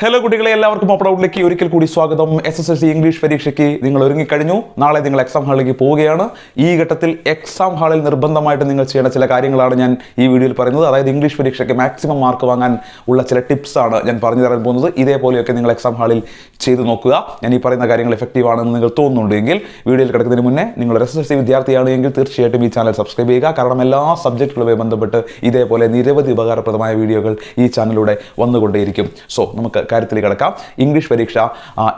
Hello കുട്ടികളെ, എല്ലാവർക്കും അപ്രൗഡിലേക്ക് ഒരിക്കൽ കൂടി സ്വാഗതം. SSLC ഇംഗ്ലീഷ് പരീക്ഷയ്ക്ക് നിങ്ങൾ ഒരുങ്ങിക്കഴിഞ്ഞു. നാളെ നിങ്ങൾ എക്സാം ഹാളിലേക്ക് പോവുകയാണ്. ഈ ഘട്ടത്തിൽ എക്സാം ഹാളിൽ നിർബന്ധമായിട്ട് നിങ്ങൾ ചെയ്യേണ്ട ചില കാര്യങ്ങളാണ് ഞാൻ ഈ വീഡിയോയിൽ പറയുന്നത്. അതായത് ഇംഗ്ലീഷ് പരീക്ഷയ്ക്ക് മാക്സിമം മാർക്ക് വാങ്ങാൻ ഉള്ള ചില ടിപ്സാണ് ഞാൻ പറഞ്ഞു തരാൻ പോകുന്നത്. ഇതേപോലെയൊക്കെ നിങ്ങൾ എക്സാം ഹാളിൽ ചെയ്ത് നോക്കുക. ഞാൻ ഈ പറയുന്ന കാര്യങ്ങൾ എഫക്റ്റീവ് ആണെന്ന് നിങ്ങൾ തോന്നുന്നുണ്ടെങ്കിൽ വീഡിയോയിൽ കിടക്കുന്നതിന് മുന്നേ നിങ്ങൾ SSLC വിദ്യാർത്ഥിയാണെങ്കിൽ തീർച്ചയായിട്ടും ഈ ചാനൽ സബ്സ്ക്രൈബ് ചെയ്യുക. കാരണം എല്ലാ സബ്ജക്റ്റുകളുമായി ബന്ധപ്പെട്ട് ഇതേപോലെ നിരവധി ഉപകാരപ്രദമായ വീഡിയോകൾ ഈ ചാനലിലൂടെ വന്നുകൊണ്ടേയിരിക്കും. സോ നമുക്ക് കാര്യത്തിലേക്ക് കിടക്കാം. ഇംഗ്ലീഷ് പരീക്ഷ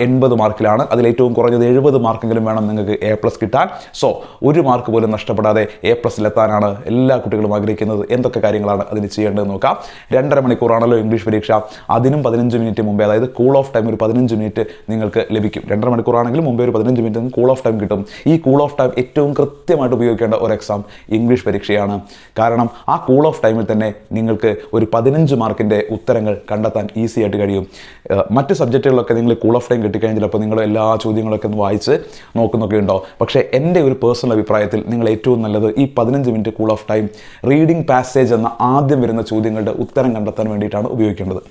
80 മാർക്കിലാണ്. അതിൽ ഏറ്റവും കുറഞ്ഞത് 70 മാർക്കെങ്കിലും വേണം നിങ്ങൾക്ക് A+ കിട്ടാൻ. സോ ഒരു മാർക്ക് പോലും നഷ്ടപ്പെടാതെ A+ലെത്താനാണ് എല്ലാ കുട്ടികളും ആഗ്രഹിക്കുന്നത്. എന്തൊക്കെ കാര്യങ്ങളാണ് അതിന് ചെയ്യേണ്ടതെന്ന് നോക്കാം. 2.5 മണിക്കൂറാണല്ലോ ഇംഗ്ലീഷ് പരീക്ഷ. അതിനും 15 മിനിറ്റ് മുമ്പേ, അതായത് കൂൾ ഓഫ് ടൈം ഒരു 15 മിനിറ്റ് നിങ്ങൾക്ക് ലഭിക്കും. 2.5 മണിക്കൂറാണെങ്കിലും മുമ്പേ ഒരു 15 മിനിറ്റ് കൂൾ ഓഫ് ടൈം കിട്ടും. ഈ കൂൾ ഓഫ് ടൈം ഏറ്റവും കൃത്യമായിട്ട് ഉപയോഗിക്കേണ്ട ഒരു എക്സാം ഇംഗ്ലീഷ് പരീക്ഷയാണ്. കാരണം ആ കൂൾ ഓഫ് ടൈമിൽ തന്നെ നിങ്ങൾക്ക് ഒരു 15 മാർക്കിൻ്റെ ഉത്തരങ്ങൾ കണ്ടെത്താൻ ഈസി ആയിട്ട് കഴിയും. മറ്റ് സബ്ജക്റ്റുകളൊക്കെ നിങ്ങൾ കൂൾ ഓഫ് ടൈം കിട്ടിക്കഴിഞ്ഞാൽ ചിലപ്പോൾ നിങ്ങൾ എല്ലാ ചോദ്യങ്ങളൊക്കെ ഒന്ന് വായിച്ച് നോക്കുന്നൊക്കെ ഉണ്ടോ. പക്ഷേ എൻ്റെ ഒരു പേഴ്സണൽ അഭിപ്രായത്തിൽ നിങ്ങൾ ഏറ്റവും നല്ലത് ഈ 15 minute cool off time reading passage എന്ന ആദ്യം വരുന്ന ചോദ്യങ്ങളുടെ ഉത്തരം കണ്ടെത്താൻ വേണ്ടിയിട്ടാണ് ഉപയോഗിക്കേണ്ടത്.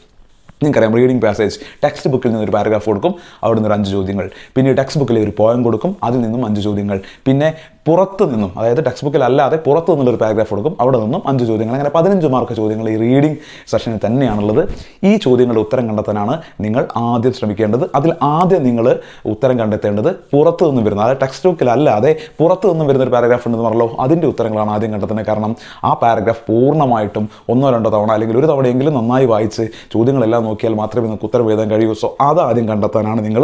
നിങ്ങൾക്കറിയാം, റീഡിംഗ് പാസേജ് ടെക്സ്റ്റ് ബുക്കിൽ നിന്നൊരു പാരഗ്രാഫ് കൊടുക്കും, അവിടെ നിന്ന് 5 ചോദ്യങ്ങൾ. പിന്നെ ടെക്സ്റ്റ് ബുക്കിൽ ഒരു പോയം കൊടുക്കും, അതിൽ നിന്നും 5 ചോദ്യങ്ങൾ. പിന്നെ പുറത്ത് നിന്നും, അതായത് ടെക്സ്റ്റ് ബുക്കിൽ അല്ലാതെ പുറത്ത് നിന്നുള്ളൊരു പാരഗ്രാഫ് കൊടുക്കും, അവിടെ നിന്നും 5 ചോദ്യങ്ങൾ. അങ്ങനെ 15 മാർക്ക് ചോദ്യങ്ങൾ ഈ റീഡിംഗ് സെഷനിൽ തന്നെയാണുള്ളത്. ഈ ചോദ്യങ്ങളുടെ ഉത്തരം കണ്ടെത്താനാണ് നിങ്ങൾ ആദ്യം ശ്രമിക്കേണ്ടത്. അതിൽ ആദ്യം നിങ്ങൾ ഉത്തരം കണ്ടെത്തേണ്ടത് പുറത്ത് നിന്നും വരുന്ന, അതായത് ടെക്സ്റ്റ് ബുക്കിൽ അല്ലാതെ പുറത്ത് നിന്നും വരുന്നൊരു പാരഗ്രാഫ് ഉണ്ടെന്ന് പറഞ്ഞല്ലോ, അതിൻ്റെ ഉത്തരങ്ങളാണ് ആദ്യം കണ്ടെത്തുന്നത്. കാരണം ആ പാരഗ്രാഫ് പൂർണ്ണമായിട്ടും 1-2 തവണ അല്ലെങ്കിൽ ഒരു തവണയെങ്കിലും നന്നായി വായിച്ച് ചോദ്യങ്ങളെല്ലാം നോക്കിയാൽ മാത്രമേ നിങ്ങൾക്ക് ഉത്തരം എഴുതാൻ കഴിയൂ. സോ അത് ആദ്യം കണ്ടെത്താനാണ് നിങ്ങൾ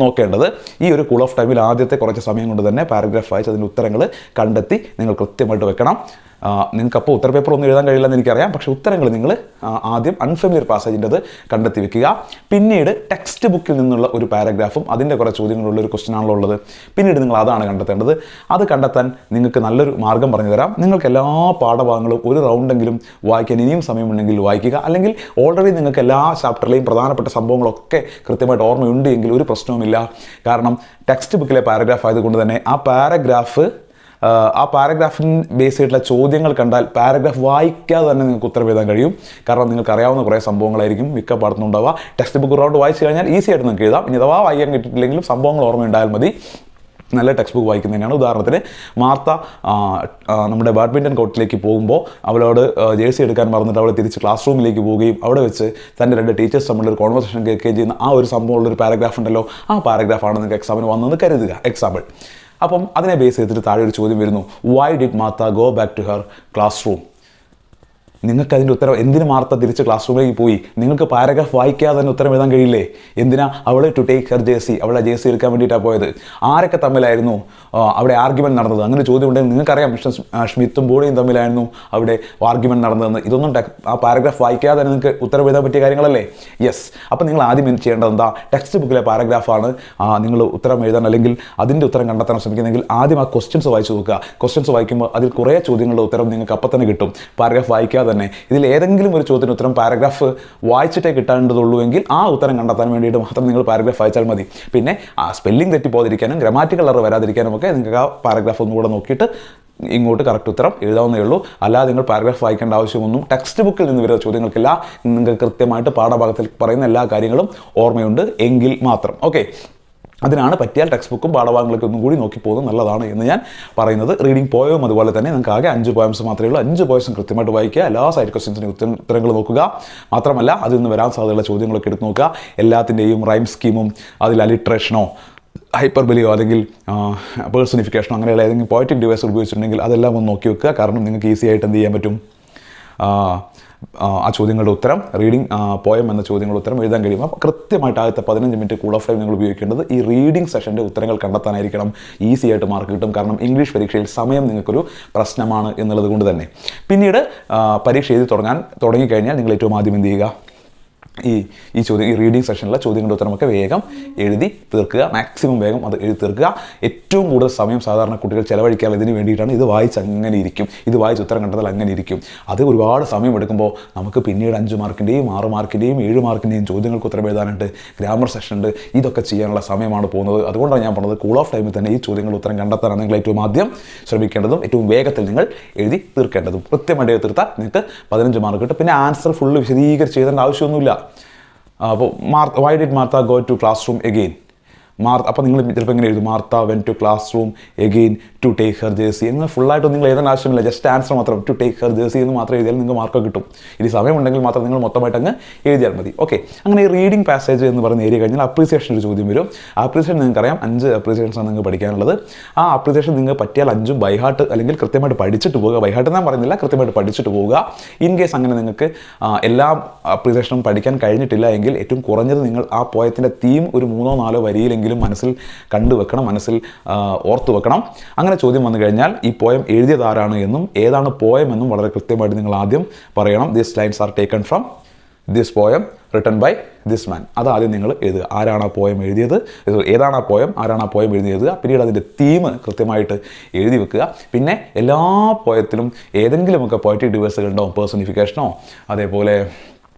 നോക്കേണ്ടത്. ഈ ഒരു കൂൾ ഓഫ് ടൈമിൽ ആദ്യത്തെ കുറച്ച് സമയം കൊണ്ട് തന്നെ പാരഗ്രാഫ് വായിച്ച് അതിൻ്റെ ഉത്തരങ്ങൾ കണ്ടെത്തി നിങ്ങൾ കൃത്യമായിട്ട് വെക്കണം. നിങ്ങൾക്കപ്പോൾ ഉത്തര പേപ്പർ ഒന്നും എഴുതാൻ കഴിയില്ലെന്ന് എനിക്കറിയാം. പക്ഷേ ഉത്തരങ്ങൾ നിങ്ങൾ ആദ്യം അൺഫെമിലിയർ പാസേജിൻ്റെത് കണ്ടെത്തി വെക്കുക. പിന്നീട് ടെക്സ്റ്റ് ബുക്കിൽ നിന്നുള്ള ഒരു പാരഗ്രാഫും അതിൻ്റെ കുറേ ചോദ്യങ്ങളുള്ള ഒരു ക്വസ്റ്റ്യൻ ആണല്ലോ ഉള്ളത്. പിന്നീട് നിങ്ങൾ അതാണ് കണ്ടെത്തേണ്ടത്. അത് കണ്ടെത്താൻ നിങ്ങൾക്ക് നല്ലൊരു മാർഗ്ഗം പറഞ്ഞു തരാം. നിങ്ങൾക്ക് എല്ലാ പാഠഭാഗങ്ങളും ഒരു റൗണ്ടെങ്കിലും വായിക്കാൻ ഇനിയും സമയമുണ്ടെങ്കിൽ വായിക്കുക. അല്ലെങ്കിൽ ഓൾറെഡി നിങ്ങൾക്ക് എല്ലാ ചാപ്റ്ററിലെയും പ്രധാനപ്പെട്ട സംഭവങ്ങളൊക്കെ കൃത്യമായിട്ട് ഓർമ്മയുണ്ട് എങ്കിൽ ഒരു പ്രശ്നവുമില്ല. കാരണം ടെക്സ്റ്റ് ബുക്കിലെ പാരഗ്രാഫ് ആയതുകൊണ്ട് തന്നെ ആ പാരഗ്രാഫിന് ബേസ് ചെയ്തിട്ടുള്ള ചോദ്യങ്ങൾ കണ്ടാൽ പാരഗ്രാഫ് വായിക്കാതെ തന്നെ നിങ്ങൾക്ക് ഉത്തരം എഴുതാൻ കഴിയും. കാരണം നിങ്ങൾക്ക് അറിയാവുന്ന കുറേ സംഭവങ്ങളായിരിക്കും മിക്ക പാഠത്തുന്നുണ്ടാവുക. ടെക്സ്റ്റ് ബുക്ക് റൗണ്ട് വായിച്ചു കഴിഞ്ഞാൽ ഈസി ആയിട്ട് നിങ്ങൾക്ക് എഴുതാം. ഇനി അഥവാ വായിക്കാൻ കിട്ടിയിട്ടില്ലെങ്കിലും സംഭവങ്ങൾ ഓർമ്മയുണ്ടായാൽ മതി. നല്ല ടെക്സ്റ്റ് ബുക്ക് വായിക്കുന്നതിനാണ്. ഉദാഹരണത്തിന് മാർത്ത നമ്മുടെ ബാഡ്മിൻ്റൺ കോർട്ടിലേക്ക് പോകുമ്പോൾ അവളോട് ജേഴ്സി എടുക്കാൻ മറന്നിട്ട് അവൾ തിരിച്ച് ക്ലാസ് റൂമിലേക്ക് പോവുകയും അവിടെ വെച്ച് തൻ്റെ 2 ടീച്ചേഴ്സ് തമ്മിലൊരു കോൺവെർസേഷൻ കേൾക്കുകയും ചെയ്യുന്ന ആ ഒരു സംഭവമുള്ളൊരു പാരഗ്രാഫ് ഉണ്ടല്ലോ, ആ പാരഗ്രാഫാണ് നിങ്ങൾക്ക് എക്സാമിന് വന്നെന്ന് കരുതുക. എക്സാമ്പിൾ. അപ്പം അതിനെ ബേസ് ചെയ്തിട്ട് താഴെ ഒരു ചോദ്യം വരുന്നു, why did Martha go back to her classroom? നിങ്ങൾക്ക് അതിൻ്റെ ഉത്തരം, എന്തിന് മാർത്ത തിരിച്ച് ക്ലാസ് റൂമിലേക്ക് പോയി? നിങ്ങൾക്ക് പാരഗ്രാഫ് വായിക്കാതെ തന്നെ ഉത്തരം എഴുതാൻ കഴിയില്ലേ? എന്തിനാ? അവൾ ടു ടേക്ക് ഹർ ജേഴ്സി, അവളെ ജേഴ്സി എടുക്കാൻ വേണ്ടിയിട്ടാണ് പോയത്. ആരൊക്കെ തമ്മിലായിരുന്നു അവിടെ ആർഗ്യുമെൻറ്റ് നടന്നത്? അങ്ങനെ ചോദ്യം ഉണ്ടെങ്കിൽ നിങ്ങൾക്കറിയാം സ്മിത്തും ബോഡിയും തമ്മിലായിരുന്നു അവിടെ ആർഗ്യുമെൻറ്റ് നടന്നതെന്ന്. ഇതൊന്നും ആ പാരഗ്രാഫ് വായിക്കാതെ തന്നെ നിങ്ങൾക്ക് ഉത്തരം എഴുതാൻ പറ്റിയ കാര്യങ്ങളല്ലേ? യെസ്. അപ്പോൾ നിങ്ങൾ ആദ്യം ചെയ്യേണ്ടത് എന്താ? ടെക്സ്റ്റ് ബുക്കിലെ പാരഗ്രാഫാണ് നിങ്ങൾ ഉത്തരം എഴുതാൻ അല്ലെങ്കിൽ അതിൻ്റെ ഉത്തരം കണ്ടെത്താൻ ശ്രമിക്കുന്നെങ്കിൽ ആദ്യം ആ ക്വസ്റ്റ്യൻസ് വായിച്ചു നോക്കുക. ക്വസ്റ്റ്യൻസ് വായിക്കുമ്പോൾ അതിൽ കുറേ ചോദ്യങ്ങളുടെ ഉത്തരം നിങ്ങൾക്ക് അപ്പം തന്നെ കിട്ടും, പാരഗ്രാഫ് വായിക്കാതെ തന്നെ. ഇതിൽ ഏതെങ്കിലും ഒരു ചോദ്യത്തിന് ഉത്തരം പാരഗ്രാഫ് വായിച്ചിട്ടേ കിട്ടേണ്ടതുള്ളൂ എങ്കിൽ ആ ഉത്തരം കണ്ടെത്താൻ വേണ്ടിയിട്ട് മാത്രം നിങ്ങൾ പാരഗ്രാഫ് വായിച്ചാൽ മതി. പിന്നെ സ്പെല്ലിംഗ് തെറ്റിപ്പോതിരിക്കാനും ഗ്രാമാറ്റിക്കൽ എറർ വരാതിരിക്കാനും ഒക്കെ നിങ്ങൾക്ക് ആ പാരഗ്രാഫ് ഒന്നുകൂടെ നോക്കിയിട്ട് ഇങ്ങോട്ട് കറക്റ്റ് ഉത്തരം എഴുതാവുന്നേ ഉള്ളൂ. അല്ലാതെ നിങ്ങൾ പാരഗ്രാഫ് വായിക്കേണ്ട ആവശ്യമൊന്നും ടെക്സ്റ്റ് ബുക്കിൽ നിന്ന് വരുന്ന ചോദ്യങ്ങൾക്കില്ല. നിങ്ങൾക്ക് കൃത്യമായിട്ട് പാഠഭാഗത്തിൽ പറയുന്ന എല്ലാ കാര്യങ്ങളും ഓർമ്മയുണ്ട് എങ്കിൽ മാത്രം. ഓക്കെ, അതിനാണ് പറ്റിയാൽ ടെക്സ്റ്റ് ബുക്കും പാഠഭാഗങ്ങളൊക്കെ ഒന്നും കൂടി നോക്കി പോകുന്നത് നല്ലതാണ് എന്ന് ഞാൻ പറയുന്നത്. റീഡിംഗ് പോയവും അതുപോലെ തന്നെ നിങ്ങൾക്ക് ആകെ 5 പോയംസ് മാത്രമേ ഉള്ളൂ. 5 പോയംസും കൃത്യമായിട്ട് വായിക്കുക. എല്ലാ സൈഡ് ക്വസ്റ്റ്യൻസിനും ഉത്തരങ്ങൾ നോക്കുക. മാത്രമല്ല അതിൽ നിന്ന് വരാൻ സാധ്യതയുള്ള ചോദ്യങ്ങളൊക്കെ എടുത്ത് നോക്കുക. എല്ലാത്തിൻ്റെയും റൈം സ്കീമും അതിൽ അലിട്രേഷനോ ഹൈപ്പർബലിയോ അല്ലെങ്കിൽ പേഴ്സണിഫിക്കേഷനോ അങ്ങനെയുള്ള ഏതെങ്കിലും പോയറ്റിക് ഡിവൈസ് ഉപയോഗിച്ചിട്ടുണ്ടെങ്കിൽ അതെല്ലാം ഒന്ന് നോക്കി വെക്കുക. കാരണം നിങ്ങൾക്ക് ഈസി ആയിട്ട് എന്ത് ചെയ്യാൻ പറ്റും? ആ ചോദ്യങ്ങളുടെ ഉത്തരം, റീഡിംഗ് പോയം എന്ന ചോദ്യങ്ങളുടെ ഉത്തരം എഴുതാൻ കഴിയും. അപ്പോൾ കൃത്യമായിട്ട് ആദ്യത്തെ 15 മിനിറ്റ് കൂൾ ഓഫ് ടൈം നിങ്ങൾ ഉപയോഗിക്കേണ്ടത് ഈ റീഡിംഗ് സെഷൻ്റെ ഉത്തരങ്ങൾ കണ്ടെത്താനായിരിക്കണം. ഈസി ആയിട്ട് മാർക്ക് കിട്ടും. കാരണം ഇംഗ്ലീഷ് പരീക്ഷയിൽ സമയം നിങ്ങൾക്കൊരു പ്രശ്നമാണ് എന്നുള്ളത് കൊണ്ട് തന്നെ. പിന്നീട് പരീക്ഷ എഴുതി തുടങ്ങിക്കഴിഞ്ഞാൽ നിങ്ങൾ ഏറ്റവും ആദ്യം എന്ത് ചെയ്യുക? ഈ റീഡിംഗ് സെഷനിലെ ചോദ്യങ്ങളുടെ ഉത്തരമൊക്കെ വേഗം എഴുതി തീർക്കുക. മാക്സിമം വേഗം അത് എഴുതി തീർക്കുക. ഏറ്റവും കൂടുതൽ സമയം സാധാരണ കുട്ടികൾ ചിലവഴിക്കാറ് ഇതിന് വേണ്ടിയിട്ടാണ്. ഇത് വായിച്ച് അങ്ങനെ ഇരിക്കും, ഇത് വായിച്ച് ഉത്തരം കണ്ടെത്താൽ അങ്ങനെ ഇരിക്കും. അത് ഒരുപാട് സമയം എടുക്കുമ്പോൾ നമുക്ക് പിന്നീട് 5 മാർക്കിൻ്റെയും 6 മാർക്കിൻ്റെയും 7 മാർക്കിൻ്റെയും ചോദ്യങ്ങൾക്ക് ഉത്തരം എഴുതാനുണ്ട്, ഗ്രാമർ സെഷൻ ഉണ്ട്. ഇതൊക്കെ ചെയ്യാനുള്ള സമയമാണ് പോകുന്നത്. അതുകൊണ്ടാണ് ഞാൻ പറഞ്ഞത് കൂൾ ഓഫ് ടൈമിൽ തന്നെ ഈ ചോദ്യങ്ങളുടെ ഉത്തരം കണ്ടെത്താനാണ് നിങ്ങൾ ഏറ്റവും ആദ്യം ശ്രമിക്കേണ്ടതും ഏറ്റവും വേഗത്തിൽ നിങ്ങൾ എഴുതി തീർക്കേണ്ടതും. കൃത്യമായിട്ട് എഴുതി തീർത്താൽ നിങ്ങൾക്ക് 15 മാർക്ക് കിട്ടും. പിന്നെ ആൻസർ ഫുള്ള് വിശദീകരിച്ച് എഴുതേണ്ട ആവശ്യമൊന്നുമില്ല. അപ്പോൾ why did Martha go to classroom again? അപ്പോൾ നിങ്ങൾ ചിലപ്പോൾ എങ്ങനെ എഴുതും? Martha went to classroom again to take her jersey എന്ന് ഫുള്ളായിട്ട് നിങ്ങൾ എഴുതാൻ ആവശ്യമില്ല. ജസ്റ്റ് ആൻസർ മാത്രം ടു ടേക്ക് ഹെർ ജേഴ്സി എന്ന് മാത്രം എഴുതിയാൽ നിങ്ങൾക്ക് മാർക്ക് കിട്ടും. ഇനി സമയമുണ്ടെങ്കിൽ മാത്രം നിങ്ങൾ മൊത്തമായിട്ട് അങ്ങ് എഴുതിയാൽ മതി. ഓക്കെ, അങ്ങനെ ഈ റീഡിംഗ് പാസേജ് എന്ന് പറയുന്ന ഏരിയ കഴിഞ്ഞാൽ അപ്രീസിയേഷൻ ഒരു ചോദ്യം വരും. അപ്രീസിയേഷൻ നിങ്ങൾക്കറിയാം 5 അപ്രീസിയേഷൻസാണ് നിങ്ങൾക്ക് പഠിക്കാനുള്ളത്. ആ അപ്രീസിയേഷൻ നിങ്ങൾക്ക് പറ്റിയാൽ 5 ബൈഹാർട്ട് അല്ലെങ്കിൽ കൃത്യമായിട്ട് പഠിച്ചിട്ട് പോവുക. ബൈഹാർട്ട് ഞാൻ പറയുന്നില്ല, കൃത്യമായിട്ട് പഠിച്ചിട്ട് പോവുക. ഇൻ കേസ് അങ്ങനെ നിങ്ങൾക്ക് എല്ലാ അപ്രീസിയേഷനും പഠിക്കാൻ കഴിഞ്ഞിട്ടില്ല എങ്കിൽ ഏറ്റവും കുറഞ്ഞത് നിങ്ങൾ ആ പോയത്തിൻ്റെ തീം ഒരു 3-4 വരിയിലെങ്കിലും മനസ്സിൽ കണ്ടുവെക്കണം, മനസ്സിൽ ഓർത്തു വെക്കണം. അങ്ങനെ ചോദ്യം വന്നു കഴിഞ്ഞാൽ ഈ പോയം എഴുതിയത് ആരാണ് എന്നും ഏതാണ് പോയം എന്നും വളരെ കൃത്യമായിട്ട് നിങ്ങൾ ആദ്യം പറയണം. This lines are taken from this poem written by this man. അത് ആദ്യം നിങ്ങൾ എഴുതുക. ആരാണ് ആ പോയം എഴുതിയത്, ഏതാണ് ആ പോയം, ആരാണ് ആ പോയം എഴുതിയത്. പിന്നീട് അതിൻ്റെ തീം കൃത്യമായിട്ട് എഴുതി വെക്കുക. പിന്നെ എല്ലാ പോയത്തിലും ഏതെങ്കിലുമൊക്കെ പോയറ്റിക് ഡിവൈസുകൾ ഉണ്ടാവും. പേഴ്സണിഫിക്കേഷനോ അതേപോലെ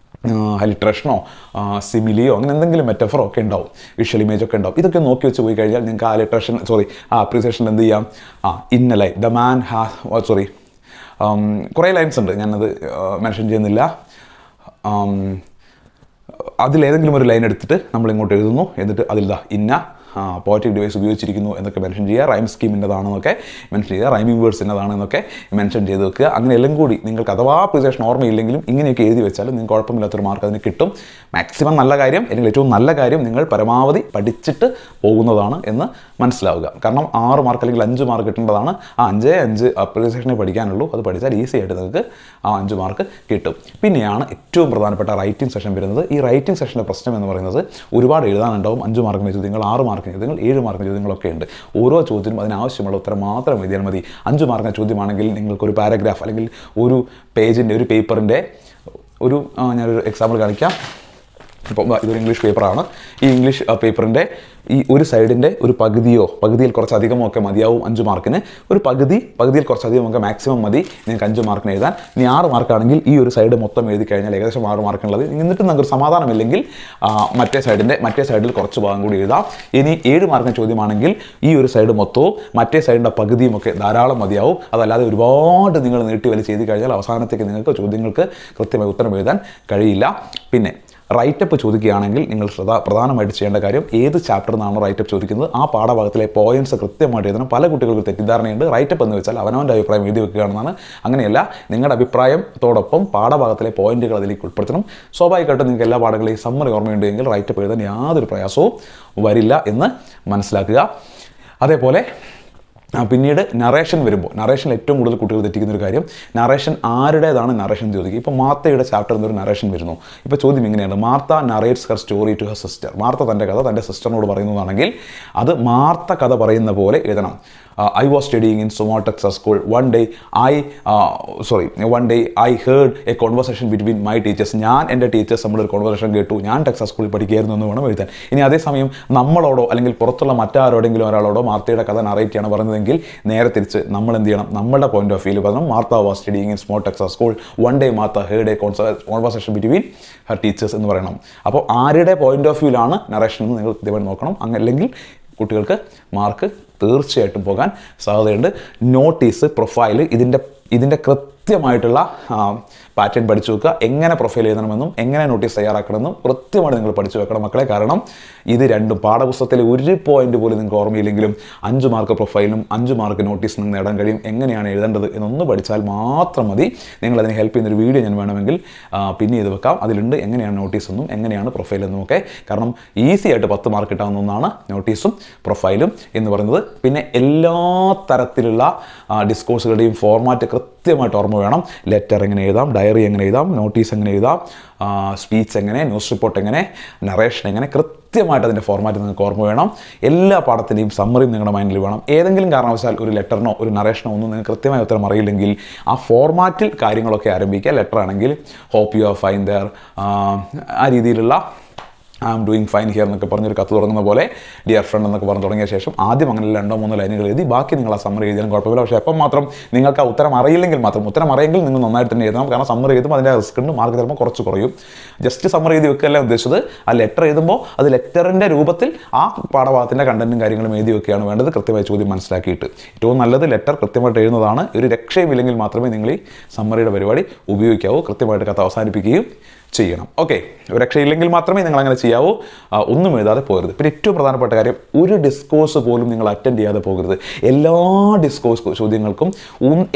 ഹലിട്രേഷനോ സിമിലിയോ അങ്ങനെ എന്തെങ്കിലും മെറ്റഫറോ ഒക്കെ ഉണ്ടാവും, വിഷ്വൽ ഇമേജ് ഒക്കെ ഉണ്ടാവും. ഇതൊക്കെ നോക്കി വെച്ച് പോയി കഴിഞ്ഞാൽ നിങ്ങൾക്ക് ആ അപ്രീസിയേഷനിൽ എന്ത് ചെയ്യാം? ഇന്ന ലൈൻ ദ മാൻ കുറേ ലൈൻസ് ഉണ്ട്, ഞാനത് മെൻഷൻ ചെയ്യുന്നില്ല. അതിലേതെങ്കിലും ഒരു ലൈൻ എടുത്തിട്ട് നമ്മൾ ഇങ്ങോട്ട് എഴുതുന്നു. എന്നിട്ട് അതിൽ ഇന്ന പോയറ്റിക് ഡിവൈസ് ഉപയോഗിച്ചിരിക്കുന്നു എന്നൊക്കെ മെൻഷൻ ചെയ്യുക. റൈം സ്കീം ഇന്നതാണെന്നൊക്കെ മെൻഷൻ ചെയ്യുക. റൈമിംഗ് വേർഡ്സ് ഇന്നതാണെന്നൊക്കെ മെൻഷൻ ചെയ്ത് വെക്കുക. അങ്ങനെ എല്ലാം കൂടി നിങ്ങൾക്ക് അഥവാ പ്രിസേഷൻ ഓർമ്മയില്ലെങ്കിലും ഇങ്ങനെയൊക്കെ എഴുതി വെച്ചാൽ നിങ്ങൾക്ക് കുഴപ്പമില്ലാത്തൊരു മാർക്ക് അതിന് കിട്ടും. മാക്സിമം നല്ല കാര്യം, അല്ലെങ്കിൽ ഏറ്റവും നല്ല കാര്യം നിങ്ങൾ പരമാവധി പഠിച്ചിട്ട് പോകുന്നതാണ് എന്ന് മനസ്സിലാവുക. കാരണം 6 മാർക്ക് അല്ലെങ്കിൽ 5 മാർക്ക് കിട്ടേണ്ടതാണ്. ആ 5 പ്രിസേഷനെ പഠിക്കാനുള്ളൂ. അത് പഠിച്ചാൽ ഈസി ആയിട്ട് നിങ്ങൾക്ക് ആ 5 മാർക്ക് കിട്ടും. പിന്നെയാണ് ഏറ്റവും പ്രധാനപ്പെട്ട റൈറ്റിംഗ് സെഷൻ വരുന്നത്. ഈ റൈറ്റിംഗ് സെഷൻ്റെ പ്രശ്നം എന്ന് പറയുന്നത് ഒരുപാട് എഴുതാനുണ്ടാവും. 5 മാർക്കിന് ചോദ്യങ്ങൾ, 6 മാർക്കിന് ചോദ്യങ്ങൾ, 7 മാർക്കിന് ചോദ്യങ്ങളൊക്കെ ഉണ്ട്. ഓരോ ചോദ്യത്തിനും അതിനാവശ്യമുള്ള ഉത്തരം മാത്രം എഴുതിയാൽ മതി. 5 മാർക്കിന് ചോദ്യമാണെങ്കിൽ നിങ്ങൾക്കൊരു പാരഗ്രാഫ് അല്ലെങ്കിൽ ഒരു പേജിൻ്റെ ഒരു പേപ്പറിൻ്റെ ഞാനൊരു എക്സാമ്പിൾ കാണിക്കാം. ഇപ്പോൾ ഇതൊരു ഇംഗ്ലീഷ് പേപ്പറാണ്. ഈ ഇംഗ്ലീഷ് പേപ്പറിൻ്റെ ഈ ഒരു സൈഡിൻ്റെ ഒരു പകുതിയിൽ കുറച്ചധികമോ ഒക്കെ മതിയാവും 5 മാർക്കിന്. ഒരു പകുതിയിൽ കുറച്ചധികമൊക്കെ മാക്സിമം മതി നിങ്ങൾക്ക് 5 മാർക്കിന് എഴുതാൻ. ഇനി 6 മാർക്കാണെങ്കിൽ ഈ ഒരു സൈഡ് മൊത്തം എഴുതി കഴിഞ്ഞാൽ ഏകദേശം 6 മാർക്കുള്ളത്. എന്നിട്ട് നിങ്ങൾക്ക് സമാധാനമില്ലെങ്കിൽ മറ്റേ സൈഡിൽ കുറച്ച് ഭാഗം കൂടി എഴുതാം. ഇനി 7 മാർക്കിന് ചോദ്യമാണെങ്കിൽ ഈ ഒരു സൈഡ് മൊത്തവും മറ്റേ സൈഡിൻ്റെ പകുതിയും ഒക്കെ ധാരാളം മതിയാവും. അതല്ലാതെ ഒരുപാട് നിങ്ങൾ നീട്ടി വലിച്ച് ചെയ്ത് കഴിഞ്ഞാൽ അവസാനത്തേക്ക് നിങ്ങൾക്ക് ചോദ്യങ്ങൾക്ക് കൃത്യമായി ഉത്തരം എഴുതാൻ കഴിയില്ല. പിന്നെ റൈറ്റപ്പ് ചോദിക്കുകയാണെങ്കിൽ നിങ്ങൾ പ്രധാനമായിട്ട് ചെയ്യേണ്ട കാര്യം ഏത് ചാപ്റ്ററിൽ നിന്നാണോ റൈറ്റപ്പ് ചോദിക്കുന്നത് ആ പാഠഭാഗത്തിലെ പോയിന്റ്സ് കൃത്യമായിട്ട് എഴുതണം. പല കുട്ടികൾക്ക് തെറ്റിദ്ധാരണയുണ്ട്. റൈറ്റപ്പ് എന്ന് വെച്ചാൽ അവനവൻ്റെ അഭിപ്രായം എഴുതി വെക്കുകയാണെന്നാണ്. അങ്ങനെയല്ല, നിങ്ങളുടെ അഭിപ്രായത്തോടൊപ്പം പാഠഭാഗത്തിലെ പോയിന്റുകൾ അതിലേക്ക് ഉൾപ്പെടുത്തണം. സ്വാഭാവികമായിട്ടും നിങ്ങൾക്ക് എല്ലാ പാഠങ്ങളെയും സമ്മറി ഓർമ്മയുണ്ടെങ്കിൽ റൈറ്റപ്പ് എഴുതാൻ യാതൊരു പ്രയാസവും വരില്ല എന്ന് മനസ്സിലാക്കുക. അതേപോലെ പിന്നീട് നറേഷൻ വരുമ്പോൾ, നറേഷനിൽ ഏറ്റവും കൂടുതൽ കുട്ടികൾ തെറ്റിക്കുന്ന ഒരു കാര്യം, നറേഷൻ ആരുടേതാണ് നറേഷൻ ചോദിക്കുക. ഇപ്പോൾ മാർത്തയുടെ ചാപ്റ്ററിൽ നിന്നൊരു നറേഷൻ വരുന്നു. ഇപ്പോൾ ചോദ്യം ഇങ്ങനെയാണ്: Martha narrates her story to her sister. Martha തൻ്റെ കഥ തൻ്റെ സിസ്റ്ററിനോട് പറയുന്നതാണെങ്കിൽ അത് മാർത്ത കഥ പറയുന്ന പോലെ എഴുതണം. I was studying in Sumo Texas School. One day I heard a conversation between my teachers. ഞാൻ എൻ്റെ ടീച്ചേഴ്സ് നമ്മളൊരു കോൺവെർസേഷൻ കേട്ടു. ഞാൻ ടെക്സാസ് സ്കൂളിൽ പഠിക്കുകയായിരുന്നു എന്ന് വേണം എഴുതാൻ. ഇനി അതേസമയം നമ്മളോടോ അല്ലെങ്കിൽ പുറത്തുള്ള മറ്റാരോടെങ്കിലും ഒരാളോടോ മാർത്തയുടെ കഥ നറേറ്റ് ചെയ്യാണ് പറയുന്നതെങ്കിൽ നേരെ തിരിച്ച് നമ്മൾ എന്ത് ചെയ്യണം? നമ്മുടെ പോയിന്റ് ഓഫ് വ്യൂവിൽ പറയണം Martha was studying in small Texas school. One day Martha heard a conversation between her teachers എന്ന് പറയണം. അപ്പോൾ ആരുടെ പോയിന്റ് ഓഫ് വ്യൂവിലാണ് നറേഷൻ എന്ന് നിങ്ങൾ കൃത്യമായിട്ട് നോക്കണം. അല്ലെങ്കിൽ കുട്ടികൾക്ക് മാർക്ക് തീർച്ചയായിട്ടും പോകാൻ സാധ്യതയുണ്ട്. നോട്ടീസ്, പ്രൊഫൈൽ, ഇതിൻ്റെ കൃത്യമായിട്ടുള്ള പാറ്റേൺ പഠിച്ചു വെക്കുക. എങ്ങനെ പ്രൊഫൈൽ എഴുതണമെന്നും എങ്ങനെ നോട്ടീസ് തയ്യാറാക്കണമെന്നും കൃത്യമായിട്ട് നിങ്ങൾ പഠിച്ചു വെക്കണം മക്കളെ. കാരണം ഇത് രണ്ടും പാഠപുസ്തകത്തിലെ ഒരു പോയിന്റ് പോലും നിങ്ങൾക്ക് ഓർമ്മയില്ലെങ്കിലും 5 മാർക്ക് പ്രൊഫൈലും 5 മാർക്ക് നോട്ടീസും നിങ്ങൾക്ക് നേടാൻ കഴിയും. എങ്ങനെയാണ് എഴുതേണ്ടത് എന്നൊന്ന് പഠിച്ചാൽ മാത്രം മതി. നിങ്ങളതിനെ ഹെൽപ്പ് ചെയ്യുന്നൊരു വീഡിയോ ഞാൻ വേണമെങ്കിൽ പിന്നെ ചെയ്ത് വെക്കാം. അതിലുണ്ട് എങ്ങനെയാണ് നോട്ടീസെന്നും എങ്ങനെയാണ് പ്രൊഫൈലെന്നും ഒക്കെ. കാരണം ഈസി ആയിട്ട് 10 മാർക്ക് കിട്ടാവുന്ന ഒന്നാണ് നോട്ടീസും പ്രൊഫൈലും എന്ന് പറയുന്നത്. പിന്നെ എല്ലാ തരത്തിലുള്ള ഡിസ്കോഴ്സുകളുടെയും ഫോർമാറ്റ് കൃത്യമായിട്ട് ഓർമ്മ വേണം. ലെറ്റർ എങ്ങനെ എഴുതാം, ഡയറി എങ്ങനെ എഴുതാം, നോട്ടീസ് എങ്ങനെ എഴുതാം, സ്പീച്ച് എങ്ങനെ, ന്യൂസ് റിപ്പോർട്ട് എങ്ങനെ, നറേഷൻ എങ്ങനെ, കൃത്യമായിട്ട് അതിൻ്റെ ഫോർമാറ്റ് നിങ്ങൾക്ക് ഓർമ്മ വേണം. എല്ലാ പാഠത്തിൻ്റെയും സമ്മറിയും നിങ്ങളുടെ മൈൻഡിൽ വേണം. ഏതെങ്കിലും കാരണവശാൽ ഒരു ലെറ്ററിനോ ഒരു നറേഷനോ ഒന്നും നിങ്ങൾക്ക് കൃത്യമായ ഉത്തരം അറിയില്ലെങ്കിൽ ആ ഫോർമാറ്റിൽ കാര്യങ്ങളൊക്കെ ആരംഭിക്കുക. ലെറ്റർ ആണെങ്കിൽ hope you are fine there, ആ രീതിയിലുള്ള I am doing fine here എന്നൊക്കെ പറഞ്ഞൊരു കത്ത് തുടങ്ങുന്ന പോലെ ഡിയർ ഫ്രണ്ട് എന്നൊക്കെ പറഞ്ഞ് തുടങ്ങിയ ശേഷം ആദ്യം അങ്ങനെ 2-3 ലൈനുകൾ എഴുതി ബാക്കി നിങ്ങൾ ആ സമ്മറി എഴുതിയാലും കുഴപ്പമില്ല. പക്ഷേ അപ്പം മാത്രം നിങ്ങൾക്ക് ആ ഉത്തരം അറിയില്ലെങ്കിൽ മാത്രം, ഉത്തരം അറിയെങ്കിൽ നിങ്ങൾ നന്നായിട്ട് തന്നെ എഴുതണം. കാരണം സമ്മറി എഴുതുമ്പോൾ അതിൻ്റെ റിസ്ക് ഉണ്ട്, മാർക്ക് ചിലപ്പോൾ കുറച്ച് കുറയും. ജസ്റ്റ് സമ്മറി എഴുതി വെക്കുകയല്ല ഉദ്ദേശിച്ചത്. ആ ലെറ്റർ എഴുതുമ്പോൾ അത് ലെറ്ററിൻ്റെ രൂപത്തിൽ ആ പാഠഭാഗത്തിൻ്റെ കണ്ടന്റും കാര്യങ്ങളും എഴുതി വെക്കുകയാണ് വേണ്ടത്, കൃത്യമായ ചോദ്യം മനസ്സിലാക്കിയിട്ട്. ഏറ്റവും നല്ലത് ലെറ്റർ കൃത്യമായിട്ട് എഴുതുന്നതാണ്. ഒരു രക്ഷയും ഇല്ലെങ്കിൽ മാത്രമേ നിങ്ങൾ ഈ സമ്മറിയുടെ പരിപാടി ഉപയോഗിക്കാവൂ. കൃത്യമായിട്ട് കഥ അവസാനിപ്പിക്കുകയും ചെയ്യണം. ഓക്കെ, ഒരു രക്ഷയില്ലെങ്കിൽ മാത്രമേ നിങ്ങൾ അങ്ങനെ ചെയ്യാവൂ. ഒന്നും എഴുതാതെ പോകരുത്. പിന്നെ ഏറ്റവും പ്രധാനപ്പെട്ട കാര്യം, ഒരു ഡിസ്കോഴ്സ് പോലും നിങ്ങൾ അറ്റൻഡ് ചെയ്യാതെ പോകരുത്. എല്ലാ ഡിസ്കോഴ്സ് ചോദ്യങ്ങൾക്കും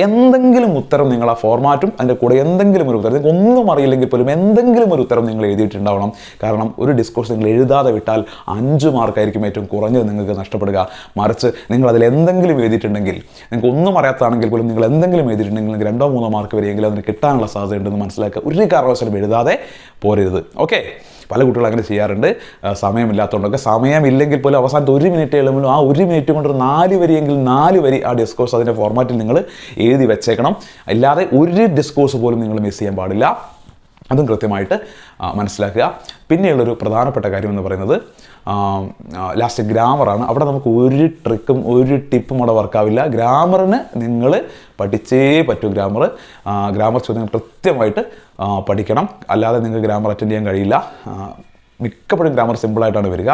എന്തെങ്കിലും ഉത്തരം നിങ്ങൾ ആ ഫോർമാറ്റും അതിൻ്റെ കൂടെ എന്തെങ്കിലും ഒരു ഉത്തരം, നിങ്ങൾക്ക് ഒന്നും അറിയില്ലെങ്കിൽ പോലും എന്തെങ്കിലും ഒരു ഉത്തരം നിങ്ങൾ എഴുതിയിട്ടുണ്ടാവണം. കാരണം ഒരു ഡിസ്കോഴ്സ് നിങ്ങൾ എഴുതാതെ വിട്ടാൽ 5 മാർക്കായിരിക്കും ഏറ്റവും കുറഞ്ഞത് നിങ്ങൾക്ക് നഷ്ടപ്പെടുക. മറിച്ച് നിങ്ങൾ അതിൽ എന്തെങ്കിലും എഴുതിയിട്ടുണ്ടെങ്കിൽ, നിങ്ങൾക്ക് ഒന്നും അറിയാത്തതാണെങ്കിൽ പോലും നിങ്ങൾ എന്തെങ്കിലും എഴുതിയിട്ടുണ്ടെങ്കിൽ നിങ്ങൾക്ക് 2-3 മാർക്ക് വരെയെങ്കിലും അതിന് കിട്ടാനുള്ള സാധ്യതയുണ്ടെന്ന് മനസ്സിലാക്കുക. ഒരു കാരണവശാലും എഴുതാതെ പോരരുത്. ഓക്കെ, പല കുട്ടികളും അങ്ങനെ ചെയ്യാറുണ്ട്. സമയമില്ലാത്തതുകൊണ്ടൊക്കെ, സമയമില്ലെങ്കിൽ പോലും അവസാനത്തെ 1 മിനിറ്റ് എഴുതുമ്പോഴും ആ 1 മിനിറ്റ് കൊണ്ട് 4 വരിയെങ്കിൽ 4 വരി ആ ഡിസ്കോഴ്സ് അതിൻ്റെ ഫോർമാറ്റിൽ നിങ്ങൾ എഴുതി വെച്ചേക്കണം. അല്ലാതെ ഒരു ഡിസ്കോഴ്സ് പോലും നിങ്ങൾ മിസ് ചെയ്യാൻ പാടില്ല. അതും കൃത്യമായിട്ട് മനസ്സിലാക്കുക. പിന്നെയുള്ളൊരു പ്രധാനപ്പെട്ട കാര്യം എന്ന് പറയുന്നത് ലാസ്റ്റ് ഗ്രാമറാണ്. അവിടെ നമുക്ക് ഒരു ട്രിക്കും ഒരു ടിപ്പും അവിടെ വർക്കാവില്ല. ഗ്രാമറിന് നിങ്ങൾ പഠിച്ചേ പറ്റൂ. ഗ്രാമർ ചോദ്യങ്ങൾ കൃത്യമായിട്ട് പഠിക്കണം. അല്ലാതെ നിങ്ങൾക്ക് ഗ്രാമർ അറ്റൻഡ് ചെയ്യാൻ കഴിയില്ല. മിക്കപ്പോഴും ഗ്രാമർ സിമ്പിളായിട്ടാണ് വരിക.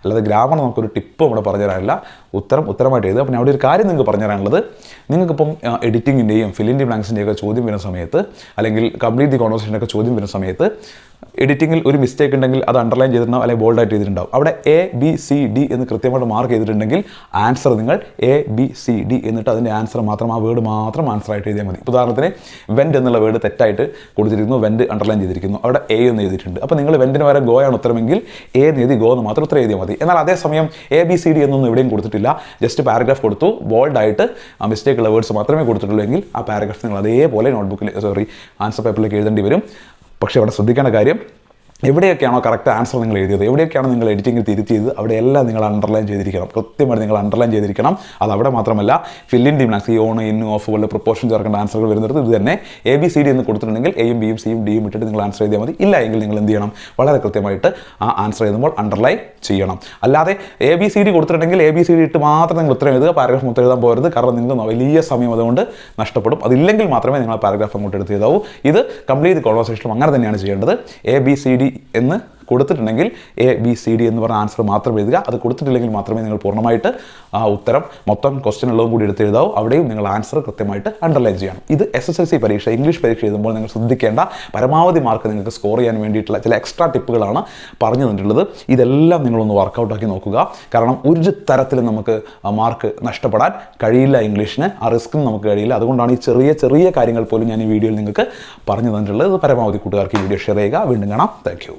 അല്ലാതെ ഗ്രാമർ നമുക്കൊരു ടിപ്പും ഇവിടെ പറഞ്ഞു തരാനില്ല. ഉത്തരമായിട്ട് എഴുതുക. പിന്നെ അവിടെ ഒരു കാര്യം നിങ്ങൾക്ക് പറഞ്ഞു തരാനുള്ളത്, നിങ്ങൾക്കിപ്പം എഡിറ്റിങ്ങിൻ്റെയും ഫിൽ ഇൻ ദി ബ്ലാങ്ക്സിൻ്റെയൊക്കെ ചോദ്യം വരുന്ന സമയത്ത്, അല്ലെങ്കിൽ കംപ്ലീറ്റ് ദി കോൺവെർസേഷനൊക്കെ ചോദ്യം വരുന്ന സമയത്ത്, എഡിറ്റിങ്ങിൽ ഒരു മിസ്റ്റേക്ക് ഉണ്ടെങ്കിൽ അത് അണ്ടർലൈൻ ചെയ്തിട്ടുണ്ടാവും, അല്ലെങ്കിൽ ബോൾഡായിട്ട് ചെയ്തിട്ടുണ്ടാവും. അവിടെ ABCD എന്ന് കൃത്യമായിട്ട് മാർക്ക് ചെയ്തിട്ടുണ്ടെങ്കിൽ ആൻസർ നിങ്ങൾ ABCD എന്നിട്ട് അതിൻ്റെ ആൻസർ മാത്രം, ആ വേർഡ് മാത്രം ആൻസറായിട്ട് എഴുതിയാൽ മതി. ഉദാഹരണത്തിന് വെൻറ്റ് എന്നുള്ള വേർഡ് തെറ്റായിട്ട് കൊടുത്തിരിക്കുന്നു, വെൻറ്റ് അണ്ടർലൈൻ ചെയ്തിരിക്കുന്നു, അവിടെ A എന്ന് എഴുതിയിട്ടുണ്ട്. അപ്പോൾ നിങ്ങൾ വെൻറ്റിന് വരെ ഗോ ആണ് ഉത്തരമെങ്കിൽ A എന്ന് എഴുതി ഗോ എന്ന് മാത്രം ഉത്തരം എഴുതിയാൽ മതി. എന്നാൽ അതേസമയം ABCD എന്നൊന്നും എവിടെയും കൊടുത്തിട്ടില്ല, ജസ്റ്റ് പാരഗ്രാഫ് കൊടുത്തു, ബോൾഡായിട്ട് മിസ്റ്റേക്ക് ഉള്ള വേർഡ്സ് മാത്രമേ കൊടുത്തിട്ടുള്ളൂ എങ്കിൽ ആ പാരഗ്രാഫ് നിങ്ങൾ അതേപോലെ ആൻസർ പേപ്പറിലേക്ക് എഴുതേണ്ടി വരും. പക്ഷേ അവിടെ ശ്രദ്ധിക്കേണ്ട കാര്യം, എവിടെയൊക്കെയാണോ കറക്റ്റ് ആൻസർ നിങ്ങൾ എഴുതിയത്, എവിടെയൊക്കെയാണോ നിങ്ങൾ എഡിറ്റിങ്ങിൽ തിരുത്തിയത്, അവിടെയെല്ലാം നിങ്ങൾ അണ്ടർലൈൻ ചെയ്തിരിക്കണം. കൃത്യമായിട്ട് നിങ്ങൾ അണ്ടർലൈൻ ചെയ്തിരിക്കണം. അത് അവിടെ മാത്രമല്ല, ഫിൽ ഇൻ ദി ബ്ലാങ്ക്സ്, ഈ ഓൺ, ഇൻ, ഓഫ് പോലെ പ്രൊപ്പോർഷൻ ചേർക്കേണ്ട ആൻസറുകൾ വരുന്നത് ഇത് തന്നെ. ABCD എന്ന് കൊടുത്തിട്ടുണ്ടെങ്കിൽ Aയും Bയും Cയും Dയും ഇട്ടിട്ട് നിങ്ങൾ ആൻസർ എഴുതിയാൽ മതി. ഇല്ല എങ്കിൽ നിങ്ങൾ എന്ത് ചെയ്യണം, വളരെ കൃത്യമായിട്ട് ആ ആൻസർ എഴുതുമ്പോൾ അണ്ടർലൈൻ ചെയ്യണം. അല്ലാതെ ABCD കൊടുത്തിട്ടുണ്ടെങ്കിൽ ABCD ഇട്ട് മാത്രം നിങ്ങൾ ഉത്തരം എഴുതുക, പാരഗ്രാഫ് മൊത്തം എഴുതാൻ പോകരുത്. കാരണം നിങ്ങൾക്ക് വലിയ സമയം അതുകൊണ്ട് നഷ്ടപ്പെടും. അതില്ലെങ്കിൽ മാത്രമേ നിങ്ങൾ പാരഗ്രാഫ് അങ്ങോട്ട് എടുത്ത് എഴുതാവൂ. ഇത് കംപ്ലീറ്റ് കോൺവെർസേഷനും അങ്ങനെ തന്നെയാണ് ചെയ്യേണ്ടത്. ABCD എന്ന് കൊടുത്തിട്ടുണ്ടെങ്കിൽ ABCD എന്ന് പറഞ്ഞ ആൻസർ മാത്രം എഴുതുക. അത് കൊടുത്തിട്ടില്ലെങ്കിൽ മാത്രമേ നിങ്ങൾ പൂർണ്ണമായിട്ട് ആ ഉത്തരം മൊത്തം ക്വസ്റ്റ്യൻ ഉള്ളതും കൂടി എടുത്ത് എഴുതാവൂ. അവിടെയും നിങ്ങൾ ആൻസർ കൃത്യമായിട്ട് അണ്ടർലൈൻ ചെയ്യണം. ഇത് SSLC പരീക്ഷ, ഇംഗ്ലീഷ് പരീക്ഷ എഴുതുമ്പോൾ നിങ്ങൾ ശ്രദ്ധിക്കേണ്ട പരമാവധി മാർക്ക് നിങ്ങൾക്ക് സ്കോർ ചെയ്യാൻ വേണ്ടിയിട്ടുള്ള ചില എക്സ്ട്രാ ടിപ്പുകളാണ് പറഞ്ഞു തന്നിട്ടുള്ളത്. ഇതെല്ലാം നിങ്ങളൊന്ന് വർക്കൗട്ടാക്കി നോക്കുക. കാരണം ഒരു തരത്തിലും നമുക്ക് മാർക്ക് നഷ്ടപ്പെടാൻ കഴിയില്ല ഇംഗ്ലീഷിന്. ആ റിസ്ക്കും നമുക്ക് കഴിയില്ല. അതുകൊണ്ടാണ് ഈ ചെറിയ കാര്യങ്ങൾ പോലും ഞാൻ ഈ വീഡിയോയിൽ നിങ്ങൾക്ക് പറഞ്ഞു തന്നിട്ടുള്ളത്. പരമാവധി കൂട്ടുകാർക്ക് ഈ വീഡിയോ ഷെയർ ചെയ്യുക. വീണ്ടും കാണാം. Thank you.